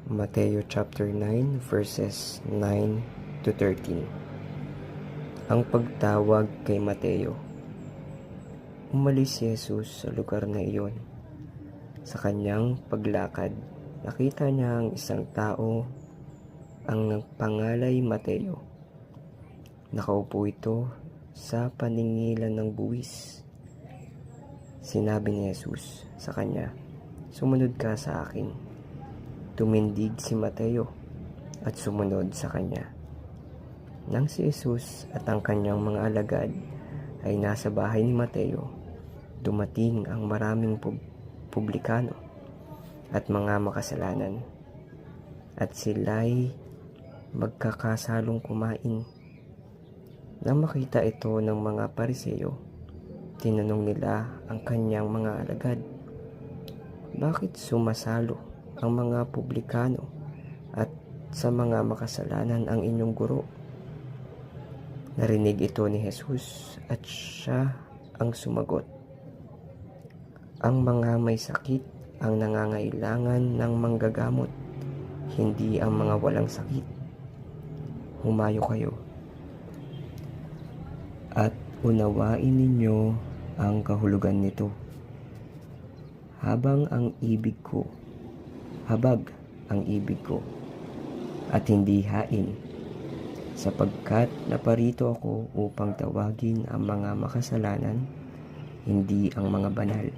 Mateo chapter 9 verses 9 to 13. Ang pagtawag kay Mateo. Umalis si Jesus sa lugar na iyon. Sa kanyang paglakad, nakita niya ang isang tao ang pangalay Mateo. Nakaupo ito sa paningilan ng buwis. Sinabi ni Jesus sa kanya, "Sumunod ka sa akin." Tumindig si Mateo at sumunod sa kanya. Nang si Jesus at ang kanyang mga alagad ay nasa bahay ni Mateo, dumating ang maraming publikano at mga makasalanan, at sila'y magkakasalong kumain. Nang makita ito ng mga Pariseo, tinanong nila ang kanyang mga alagad, "Bakit sumasalo ang mga publikano at sa mga makasalanan ang inyong guro?" Narinig ito ni Jesus at siya ang sumagot, "Ang mga may sakit ang nangangailangan ng manggagamot, hindi ang mga walang sakit. Humayo kayo at unawain ninyo ang kahulugan nito. Habag ang ibig ko at hindi hain, sapagkat naparito ako upang tawagin ang mga makasalanan, hindi ang mga banal,